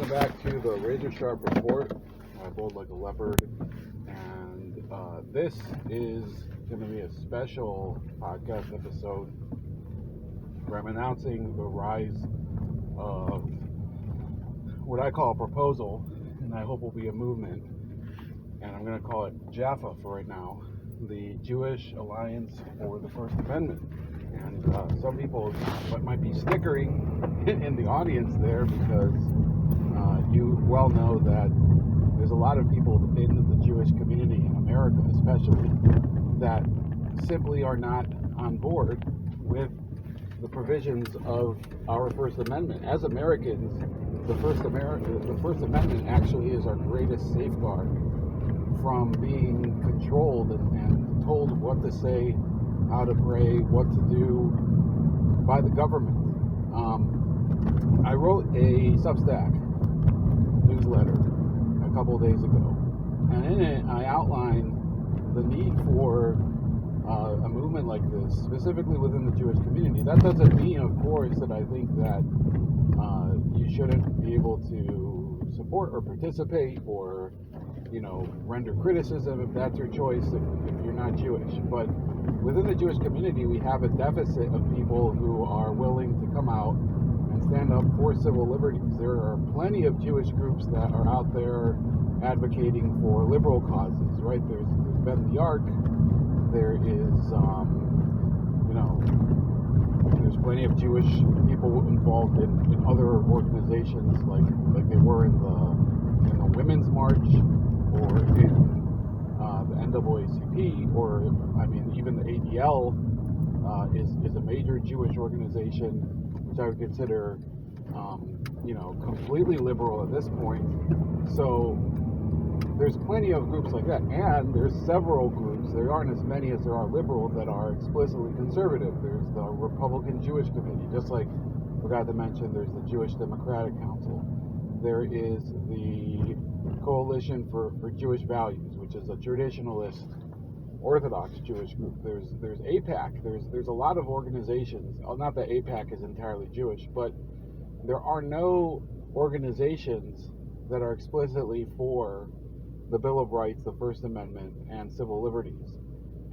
Welcome back to the Razor Sharp Report. I bold like a leopard, and this is going to be a special podcast episode where I'm announcing the rise of what I call a proposal, and I hope will be a movement, and I'm going to call it Jaffa for right now, the Jewish Alliance for the First Amendment. And some people might be snickering in the audience there because you well know that there's a lot of people in the Jewish community in America especially that simply are not on board with the provisions of our First Amendment. As Americans, the First Amendment actually is our greatest safeguard from being controlled and told what to say, how to pray, what to do by the government. I wrote a Substack newsletter a couple of days ago, and in it I outlined the need for a movement like this, specifically within the Jewish community. That doesn't mean, of course, that I think that you shouldn't be able to support or participate or render criticism if that's your choice, if you're not Jewish. But within the Jewish community, we have a deficit of people who are willing to come out and stand up for civil liberties. There are plenty of Jewish groups that are out there advocating for liberal causes, right? There's Ben the Ark, there is, there's plenty of Jewish people involved in other organizations like they were in the Women's March, or in the NAACP, or even the ADL is a major Jewish organization, which I would consider completely liberal at this point. So there's plenty of groups like that, and there's several groups. There aren't as many as there are liberal that are explicitly conservative. There's the Republican Jewish Committee, just like forgot to mention there's the Jewish Democratic Council. There is the Coalition for Jewish Values, which is a traditionalist Orthodox Jewish group. There's AIPAC. There's a lot of organizations. Not that AIPAC is entirely Jewish, but there are no organizations that are explicitly for the Bill of Rights, the First Amendment, and civil liberties.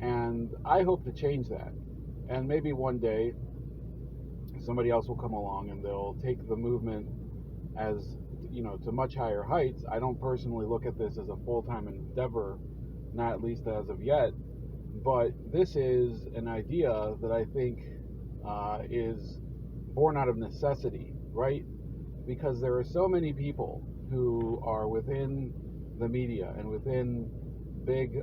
And I hope to change that. And maybe one day somebody else will come along and they'll take the movement as to much higher heights. I don't personally look at this as a full-time endeavor, not at least as of yet, but this is an idea that I think is born out of necessity, right? Because there are so many people who are within the media and within big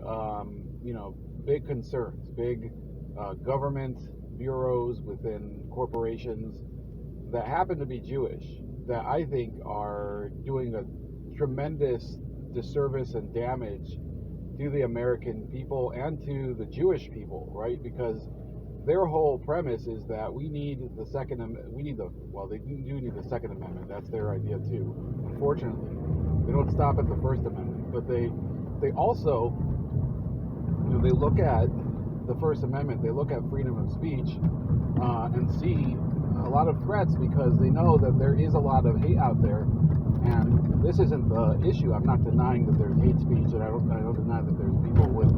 concerns, big government bureaus within corporations that happen to be Jewish, that I think are doing a tremendous disservice and damage to the American people and to the Jewish people, right? Because their whole premise is that we need the Second Amendment. They do need the Second Amendment. That's their idea too. Unfortunately, they don't stop at the First Amendment, but they also, they look at the First Amendment. They look at freedom of speech and see a lot of threats because they know that there is a lot of hate out there, and this isn't the issue. I'm not denying that there's hate speech, and I don't deny that there's people with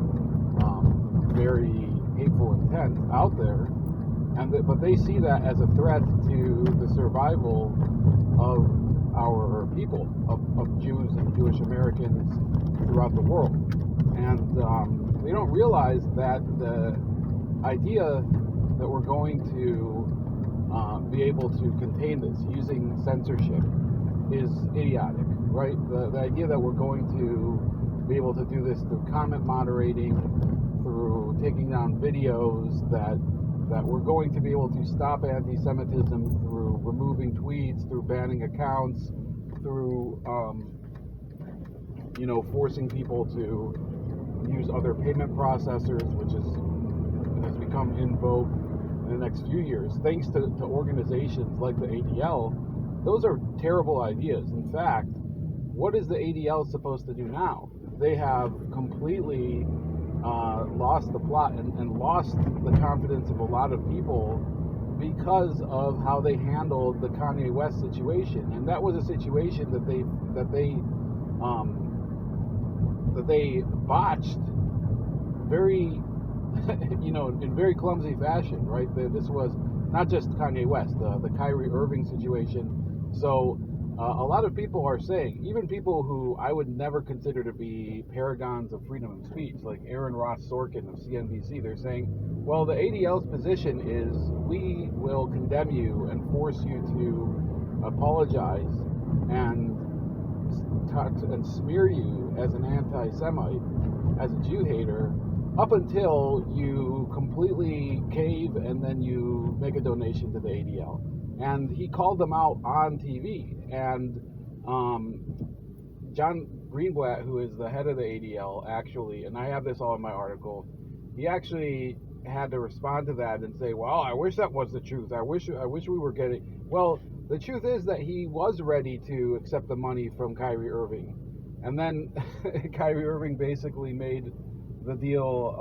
very hateful intent out there, but they see that as a threat to the survival of our people, of Jews and Jewish Americans throughout the world, and they don't realize that the idea that we're going to be able to contain this using censorship is idiotic, right? The idea that we're going to be able to do this through comment moderating, through taking down videos, that we're going to be able to stop anti-Semitism through removing tweets, through banning accounts, through forcing people to use other payment processors, which has become in vogue in the next few years, thanks to organizations like the ADL. Those are terrible ideas. In fact, what is the ADL supposed to do now? They have completely lost the plot and lost the confidence of a lot of people because of how they handled the Kanye West situation, and that was a situation that they botched very, in very clumsy fashion, right? This was not just Kanye West, the Kyrie Irving situation. So a lot of people are saying, even people who I would never consider to be paragons of freedom of speech, like Aaron Ross Sorkin of CNBC, they're saying, well, the ADL's position is we will condemn you and force you to apologize and smear you as an anti-Semite, as a Jew hater, up until you completely cave and then you make a donation to the ADL. And he called them out on TV. And John Greenblatt, who is the head of the ADL, actually, and I have this all in my article, he actually had to respond to that and say, well, I wish that was the truth. I wish we were getting... Well, the truth is that he was ready to accept the money from Kyrie Irving. And then Kyrie Irving basically made the deal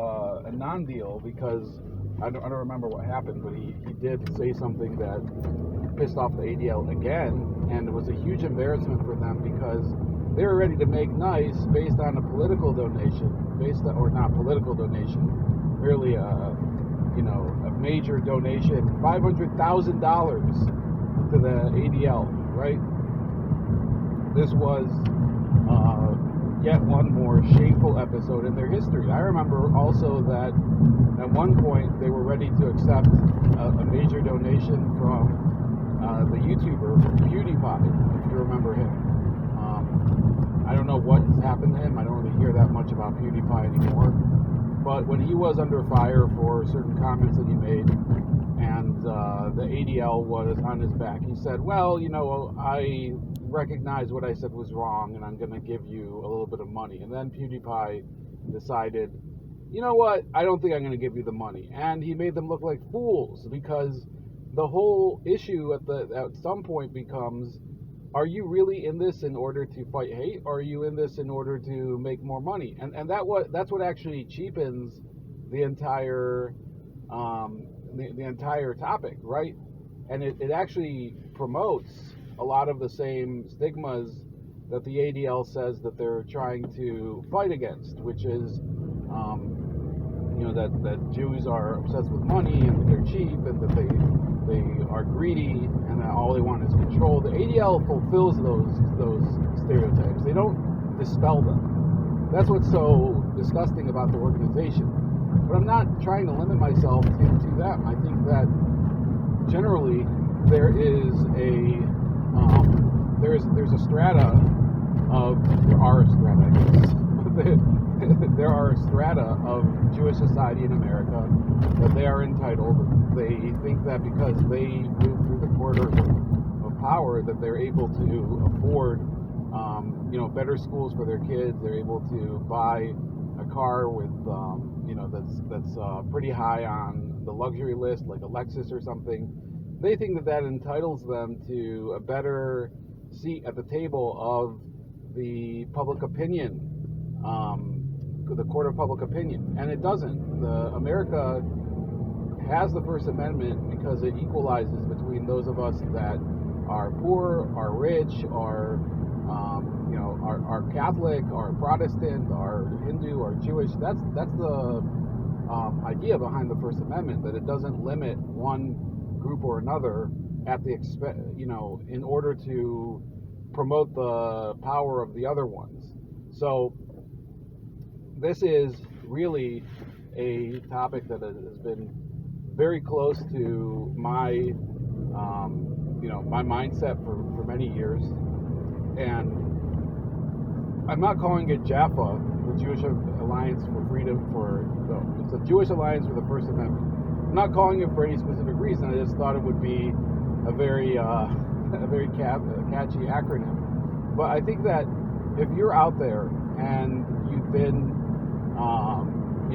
a non-deal because I don't remember what happened, but he did say something that pissed off the ADL again, and it was a huge embarrassment for them because they were ready to make nice based on a political donation, or not political donation, really a major donation, $500,000 to the ADL, right? This was yet one more shameful episode in their history. I remember also that at one point they were ready to accept a major donation from the YouTuber PewDiePie, if you remember him. I don't know what has happened to him. I don't really hear that much about PewDiePie anymore. But when he was under fire for certain comments that he made, and the ADL was on his back, he said, well, I recognize what I said was wrong, and I'm going to give you a little bit of money. And then PewDiePie decided, you know what, I don't think I'm going to give you the money. And he made them look like fools, because the whole issue at some point becomes, are you really in this in order to fight hate, or are you in this in order to make more money? And that's what actually cheapens the entire the entire topic, right? And it actually promotes a lot of the same stigmas that the ADL says that they're trying to fight against, which is that Jews are obsessed with money and that they're cheap and that they are greedy and that all they want is control. The ADL fulfills those stereotypes. They don't dispel them. That's what's so disgusting about the organization. But I'm not trying to limit myself to them. I think that generally there are a strata, of Jewish society in America that they are entitled. They think that because they move through the corridors of power that they're able to afford better schools for their kids. They're able to buy a car with that's pretty high on the luxury list, like a Lexus or something. They think that entitles them to a better seat at the table of the public opinion, the court of public opinion, and it doesn't. America has the First Amendment because it equalizes between those of us that are poor, are rich, are Catholic, are Protestant, are Hindu, are Jewish. That's the idea behind the First Amendment, that it doesn't limit one group or another at the in order to promote the power of the other ones. So this is really a topic that has been very close to my my mindset for many years, and I'm not calling it JAFA, the Jewish Alliance for Freedom it's a Jewish Alliance for the First Amendment. I'm not calling it for any specific reason. I just thought it would be a very catchy acronym. But I think that if you're out there and you've been,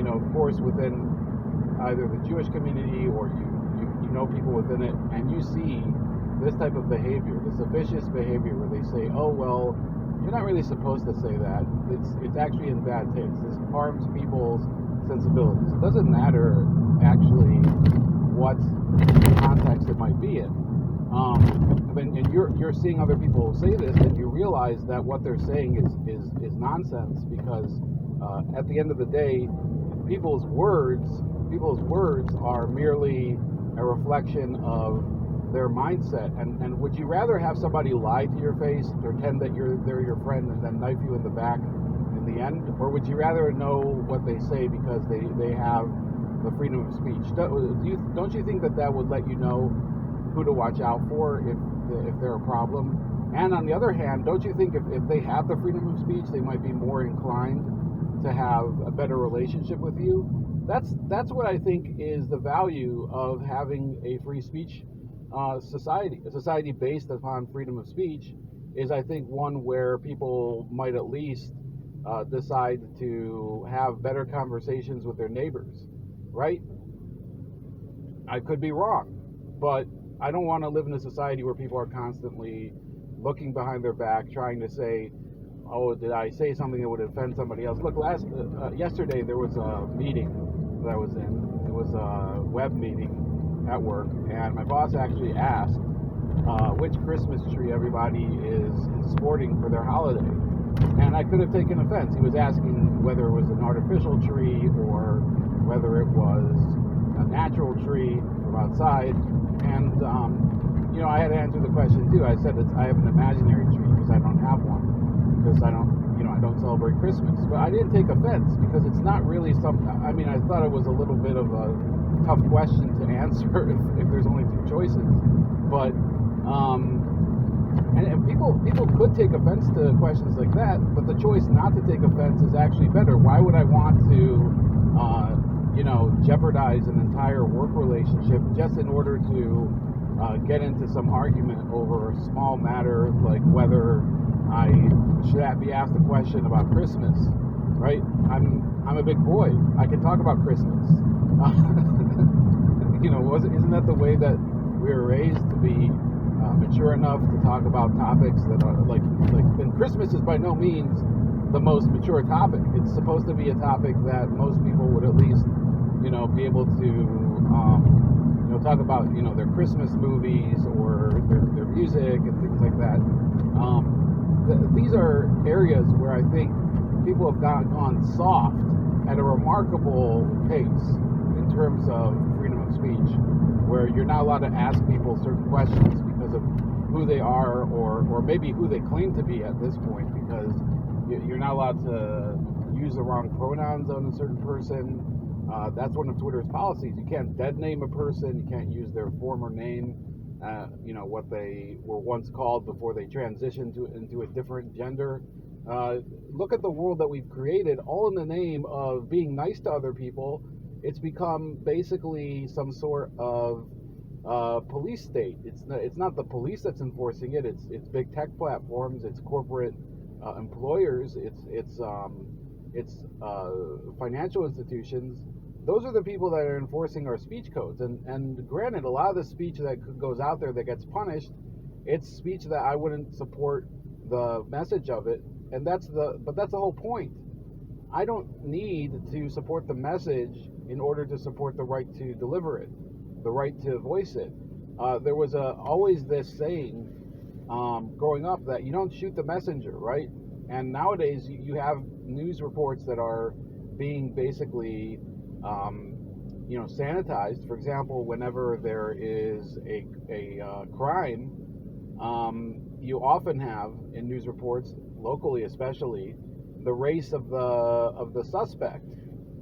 of course, within either the Jewish community or you know people within it, and you see this type of behavior, this vicious behavior where they say, oh, well, you're not really supposed to say that. It's actually in bad taste. This harms people's sensibilities. It doesn't matter, actually, what context it might be in. And you're seeing other people say this, and you realize that what they're saying is nonsense, because at the end of the day, people's words are merely a reflection of their mindset. And would you rather have somebody lie to your face, pretend that they're your friend, and then knife you in the back in the end? Or would you rather know what they say because they have the freedom of speech? Don't you think that would let you know who to watch out for if they're a problem? And on the other hand, don't you think if they have the freedom of speech, they might be more inclined to have a better relationship with you? That's what I think is the value of having a free speech society. A society based upon freedom of speech is, I think, one where people might at least decide to have better conversations with their neighbors, right? I could be wrong, but I don't want to live in a society where people are constantly looking behind their back, trying to say, oh, did I say something that would offend somebody else? Look, yesterday there was a meeting that I was in. It was a web meeting at work, and my boss actually asked which Christmas tree everybody is sporting for their holiday. And I could have taken offense. He was asking whether it was an artificial tree or whether it was a natural tree from outside. And, I had to answer the question too. I said I have an imaginary tree because I don't have one, because I don't celebrate Christmas. But I didn't take offense, because it's not really something. I mean, I thought it was a little bit of a tough question to answer if there's only two choices. But and people could take offense to questions like that, but the choice not to take offense is actually better. Why would I want to jeopardize an entire work relationship just in order to get into some argument over a small matter like whether I should be asked a question about Christmas, right? I'm a big boy. I can talk about Christmas. Isn't that the way that we were raised, to be mature enough to talk about topics that are like? And Christmas is by no means the most mature topic. It's supposed to be a topic that most people would at least, be able to, talk about, their Christmas movies or their music and things like that. These are areas where I think people have gone soft at a remarkable pace in terms of freedom of speech, where you're not allowed to ask people certain questions because of who they are, or maybe who they claim to be at this point, because you're not allowed to use the wrong pronouns on a certain person. That's one of Twitter's policies. You can't dead name a person. You can't use their former name, what they were once called before they transitioned into a different gender. Look at the world that we've created, all in the name of being nice to other people. It's become basically some sort of police state. It's not the police that's enforcing it. It's big tech platforms. It's corporate employers. It's financial institutions. Those are the people that are enforcing our speech codes. And granted, a lot of the speech that goes out there that gets punished, it's speech that I wouldn't support the message of it. And that's the whole point. I don't need to support the message in order to support the right to deliver it, the right to voice it. There was always this saying growing up that you don't shoot the messenger, right? And nowadays you have news reports that are being basically sanitized. For example, whenever there is a crime, you often have in news reports, locally especially, the race of the suspect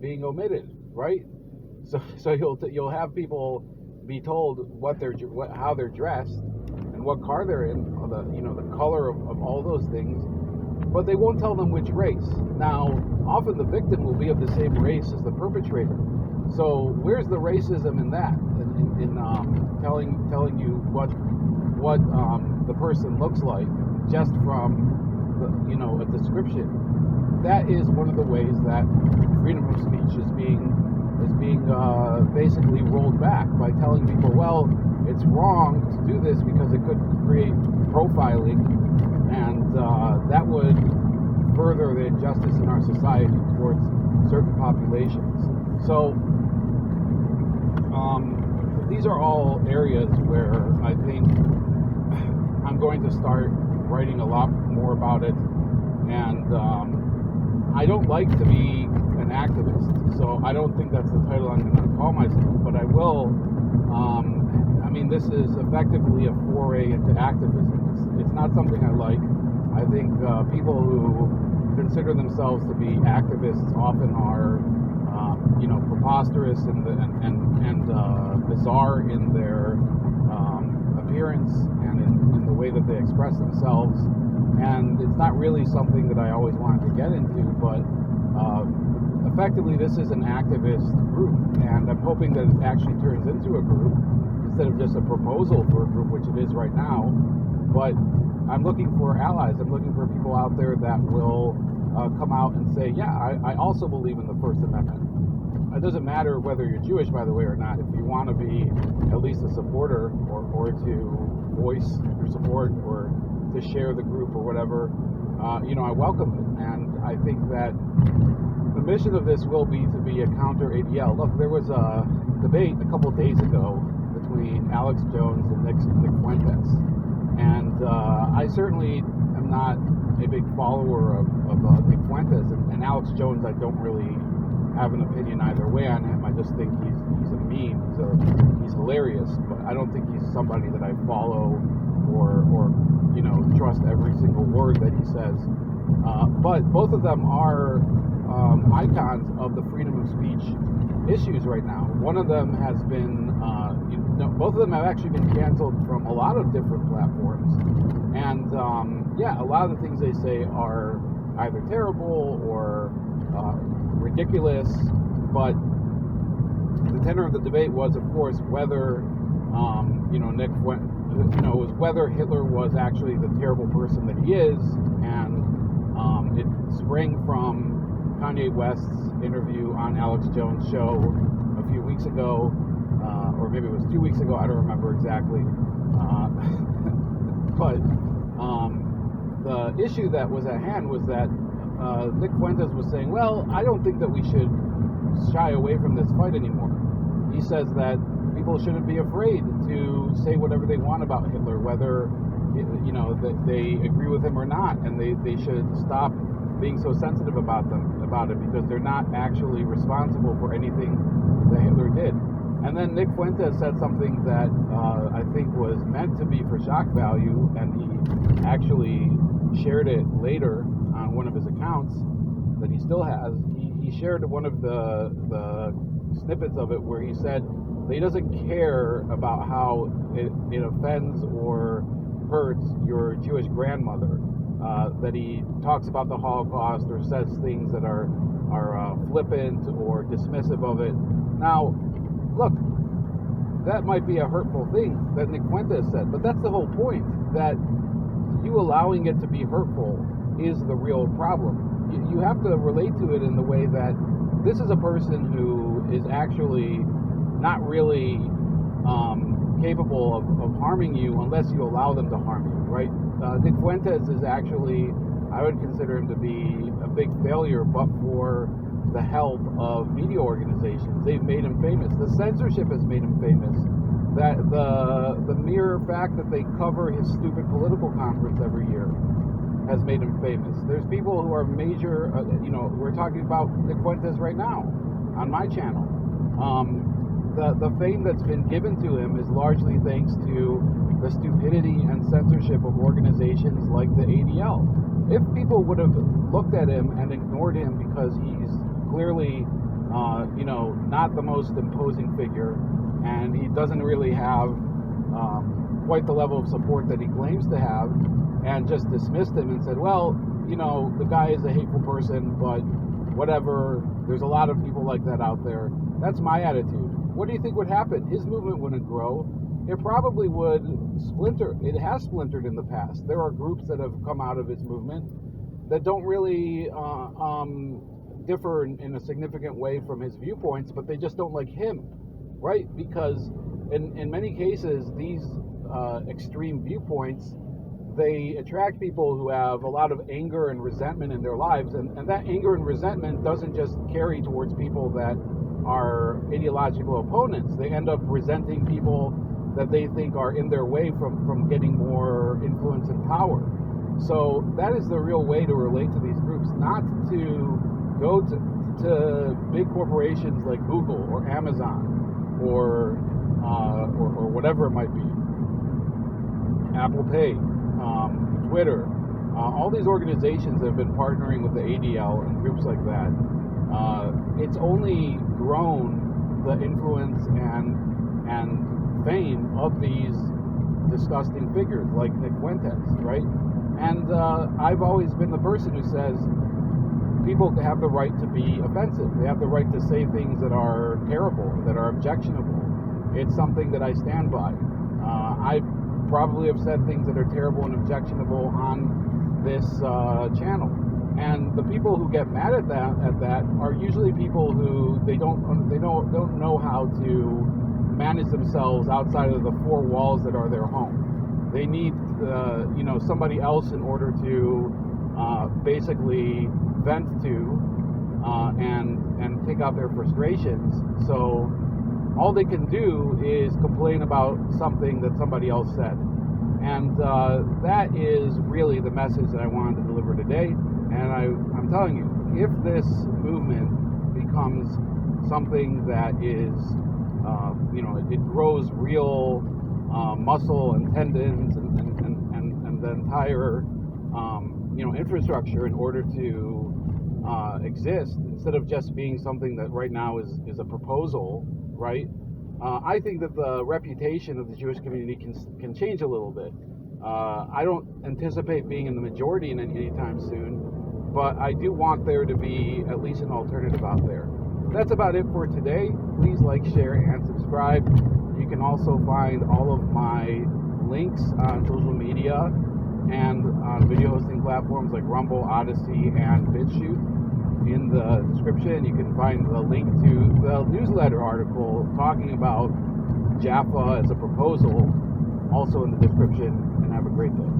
being omitted, right? So you'll have people be told how they're dressed and what car they're in, the color of all those things, but they won't tell them which race. Now, often the victim will be of the same race as the perpetrator. So where's the racism in that? In telling you what the person looks like just from a description. That is one of the ways that freedom of speech is being basically rolled back, by telling people, well, it's wrong to do this because it could create profiling, and that would further the injustice in our society towards certain populations. So these are all areas where I think I'm going to start writing a lot more about it. And I don't like to be an activist, so I don't think that's the title I'm going to call myself, but I will. I mean, this is effectively a foray into activism. It's not something I like. I think people who consider themselves to be activists often are, preposterous and bizarre in their appearance and in the way that they express themselves. And it's not really something that I always wanted to get into, but effectively this is an activist group, and I'm hoping that it actually turns into a group instead of just a proposal for a group, which it is right now. But I'm looking for allies. I'm looking for people out there that will come out and say, yeah, I also believe in the First Amendment. It doesn't matter whether you're Jewish, by the way, or not. If you want to be at least a supporter or to voice your support or to share the group or whatever, I welcome it. And I think that the mission of this will be to be a counter ADL. Look, there was a debate a couple of days ago between Alex Jones and Nick Fuentes. And I certainly am not a big follower of Nick Fuentes. And Alex Jones, I don't really have an opinion either way on him. I just think he's a meme. He's hilarious, but I don't think he's somebody that I follow or trust every single word that he says. But both of them are icons of the freedom of speech issues right now. One of them has been, both of them have actually been canceled from a lot of different platforms. And a lot of the things they say are either terrible or ridiculous. But the tenor of the debate was, of course, whether whether Hitler was actually the terrible person that he is, and it sprang from Kanye West's interview on Alex Jones' show a few weeks ago, or maybe it was 2 weeks ago, I don't remember exactly. But the issue that was at hand was that Nick Fuentes was saying, well, I don't think that we should shy away from this fight anymore. He says that people shouldn't be afraid to say whatever they want about Hitler, whether that they agree with him or not, and they should stop being so sensitive about it because they're not actually responsible for anything that Hitler did. And then Nick Fuentes said something that I think was meant to be for shock value, and he actually shared it later on one of his accounts that he still has. He shared one of the snippets of it where he said that he doesn't care about how it offends or hurts your Jewish grandmother, that he talks about the Holocaust or says things that are flippant or dismissive of it. Now, look, that might be a hurtful thing that Nick Fuentes said, but that's the whole point, that you allowing it to be hurtful is the real problem. You have to relate to it in the way that this is a person who is actually not really capable of harming you unless you allow them to harm you, right? Nick Fuentes is actually, I would consider him to be a big failure, but for the help of media organizations. They've made him famous. The censorship has made him famous. That the mere fact that they cover his stupid political conference every year has made him famous. There's people who are major, we're talking about Nick Fuentes right now on my channel. The fame that's been given to him is largely thanks to the stupidity and censorship of organizations like the ADL. If people would have looked at him and ignored him because he's clearly, not the most imposing figure, and he doesn't really have quite the level of support that he claims to have, and just dismissed him and said, well, the guy is a hateful person, but whatever, there's a lot of people like that out there. That's my attitude. What do you think would happen? His movement wouldn't grow. It probably would splinter. It has splintered in the past. There are groups that have come out of his movement that don't really differ in a significant way from his viewpoints, but they just don't like him, right? Because in many cases, these extreme viewpoints, they attract people who have a lot of anger and resentment in their lives, and that anger and resentment doesn't just carry towards people that are ideological opponents. They end up resenting people that they think are in their way from getting more influence and power. So that is the real way to relate to these groups, not to go to big corporations like Google or Amazon or whatever it might be, Apple Pay, Twitter, all these organizations that have been partnering with the ADL and groups like that. It's only grown the influence and fame of these disgusting figures like Nick Fuentes, right? And I've always been the person who says people have the right to be offensive. They have the right to say things that are terrible, that are objectionable. It's something that I stand by. I probably have said things that are terrible and objectionable on this channel. And the people who get mad at that are usually people who they don't know how to manage themselves outside of the four walls that are their home. They need somebody else in order to basically vent to and take out their frustrations. So all they can do is complain about something that somebody else said. And that is really the message that I wanted to deliver today. And I'm telling you, if this movement becomes something that is, it grows real muscle and tendons and the entire, infrastructure in order to exist, instead of just being something that right now is a proposal, right? I think that the reputation of the Jewish community can change a little bit. I don't anticipate being in the majority anytime soon, but I do want there to be at least an alternative out there. That's about it for today. Please like, share, and subscribe. You can also find all of my links on social media and on video hosting platforms like Rumble, Odyssey, and BitChute in the description. You can find the link to the newsletter article talking about Jaffa as a proposal also in the description, and have a great day.